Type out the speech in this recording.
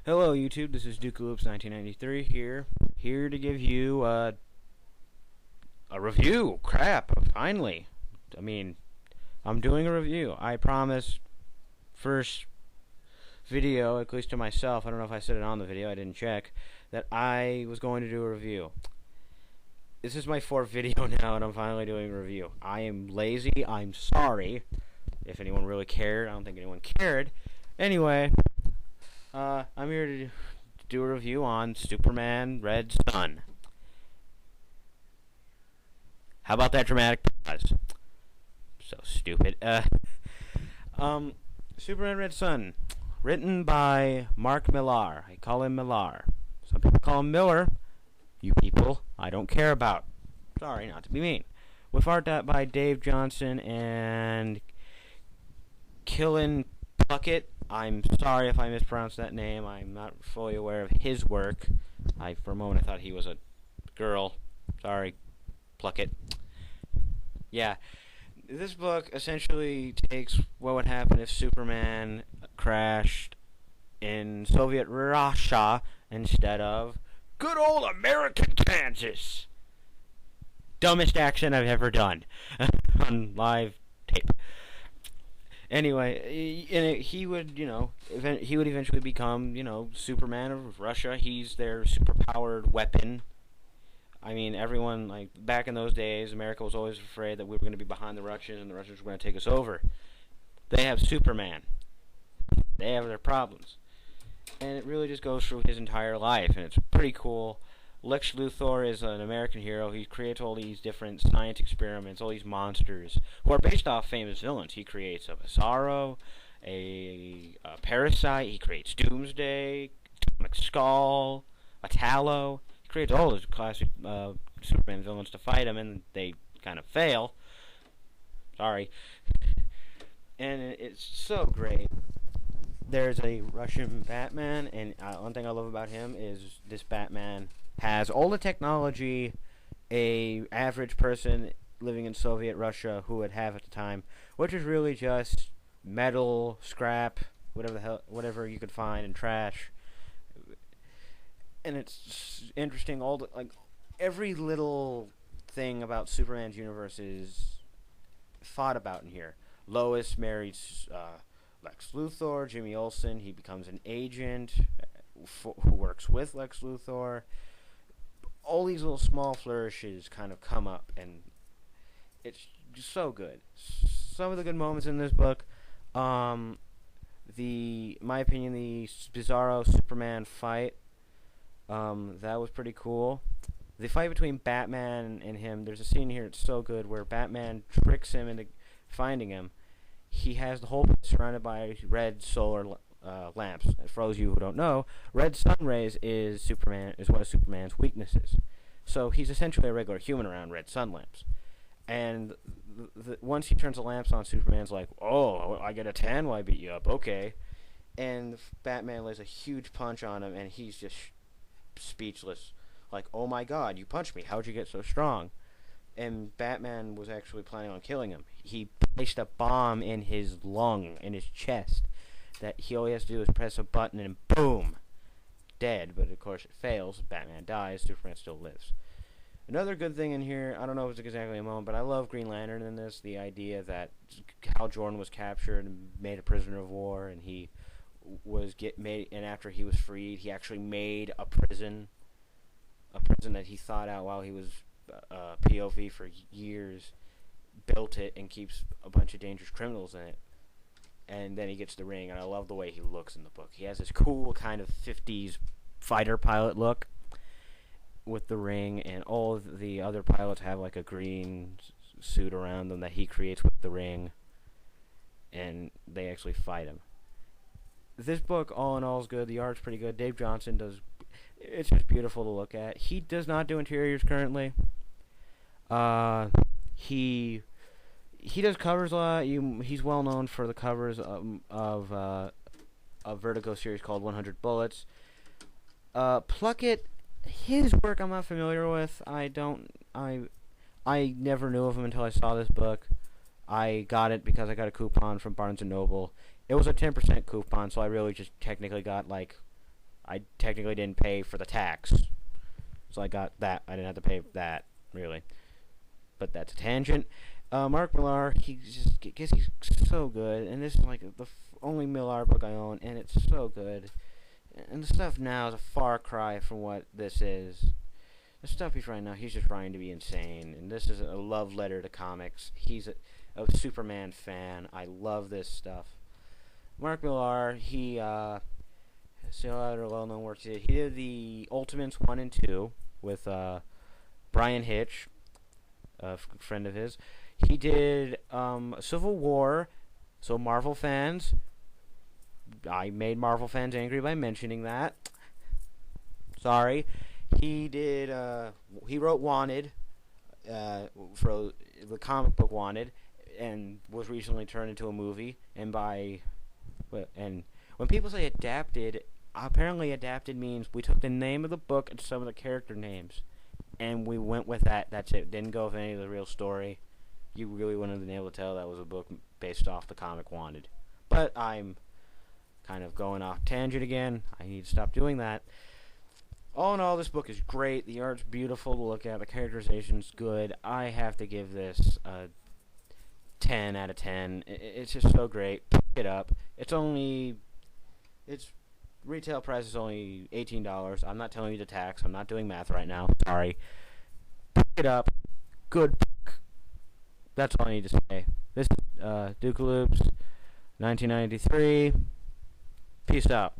Hello YouTube, this is DukeLoops1993 here to give you a review. Crap, finally. I mean, I'm doing a review. I promised first video, at least to myself, I don't know if I said it on the video, I didn't check, that I was going to do a review. This is my fourth video now and I'm finally doing a review. I am lazy, I'm sorry. If anyone really cared, I don't think anyone cared. Anyway, I'm here to do a review on Superman Red Sun. How about that dramatic pause? So stupid. Superman Red Sun, written by Mark Millar. I call him Millar. Some people call him Miller. You people, I don't care about. Sorry, not to be mean. With art by Dave Johnson and Kieran Plunkett. I'm sorry if I mispronounced that name. I'm not fully aware of his work. For a moment, I thought he was a girl. Sorry, Plunkett. Yeah. This book essentially takes what would happen if Superman crashed in Soviet Russia instead of good old American Kansas. Dumbest accent I've ever done on live tape. Anyway, he would, he would eventually become, Superman of Russia. He's their superpowered weapon. I mean, everyone, like, back in those days, America was always afraid that we were going to be behind the Russians and the Russians were going to take us over. They have Superman. They have their problems. And it really just goes through his entire life, and it's pretty cool. Lex Luthor is an American hero. He creates all these different science experiments, all these monsters, who are based off famous villains. He creates a Bizarro, a Parasite, he creates Doomsday, Atomic Skull, a Tallow. He creates all those classic Superman villains to fight him, and they kind of fail. Sorry. And it's so great. There's a Russian Batman, and one thing I love about him is this Batman has all the technology a average person living in Soviet Russia who would have at the time, which is really just metal, scrap, whatever you could find, and trash. And it's interesting. Every little thing about Superman's universe is thought about in here. Lois marries Lex Luthor. Jimmy Olsen, he becomes an agent who works with Lex Luthor. All these little small flourishes kind of come up, and it's just so good. Some of the good moments in this book, my opinion, the Bizarro Superman fight, that was pretty cool. The fight between Batman and him, there's a scene here, it's so good, where Batman tricks him into finding him. He has the whole place surrounded by red solar lamps. For those of you who don't know, red sun rays is one of Superman's weaknesses. So he's essentially a regular human around red sun lamps. And once he turns the lamps on, Superman's like, "Oh, I get a tan while I beat you up, okay." And Batman lays a huge punch on him, and he's just speechless. Like, "Oh my God, you punched me! How'd you get so strong?" And Batman was actually planning on killing him. He placed a bomb in his lung, in his chest, that all he has to do is press a button and boom, dead. But of course it fails. Batman dies. Superman still lives. Another good thing in here, I don't know if it's exactly a moment, but I love Green Lantern in this. The idea that Hal Jordan was captured and made a prisoner of war, and he was and after he was freed, he actually made a prison that he thought out while he was POV for years, built it, and keeps a bunch of dangerous criminals in it. And then he gets the ring, and I love the way he looks in the book. He has this cool kind of 50s fighter pilot look with the ring, and all of the other pilots have like a green suit around them that he creates with the ring, and they actually fight him. This book, all in all, is good. The art's pretty good. Dave Johnson it's just beautiful to look at. He does not do interiors currently. He does covers a lot. He's well known for the covers of a Vertigo series called 100 Bullets. Plunkett, his work I'm not familiar with. I never knew of him until I saw this book. I got it because I got a coupon from Barnes & Noble. It was a 10% coupon, so I really just technically got like I technically didn't pay for the tax, so I got that. I didn't have to pay that, really. But that's a tangent. Mark Millar, he's so good, and this is like the only Millar book I own, and it's so good. And the stuff now is a far cry from what this is. The stuff he's writing now, he's just trying to be insane, and this is a love letter to comics. He's a Superman fan. I love this stuff. Mark Millar, he still other well-known works. He did the Ultimates 1 and 2 with Brian Hitch, a friend of his. He did Civil War, so Marvel fans. I made Marvel fans angry by mentioning that. Sorry. He did. He wrote Wanted, for the comic book Wanted, and was recently turned into a movie. And when people say adapted, apparently adapted means we took the name of the book and some of the character names, and we went with that. That's it. Didn't go with any of the real story. You really wouldn't have been able to tell that was a book based off the comic Wanted. But I'm kind of going off tangent again. I need to stop doing that. All in all, this book is great. The art's beautiful to look at. The characterization's good. I have to give this a 10 out of 10. It's just so great. Pick it up. Its retail price is only $18. I'm not telling you the tax. I'm not doing math right now. Sorry. Pick it up. Good book. That's all I need to say. This is Duke Loops, 1993. Peace out.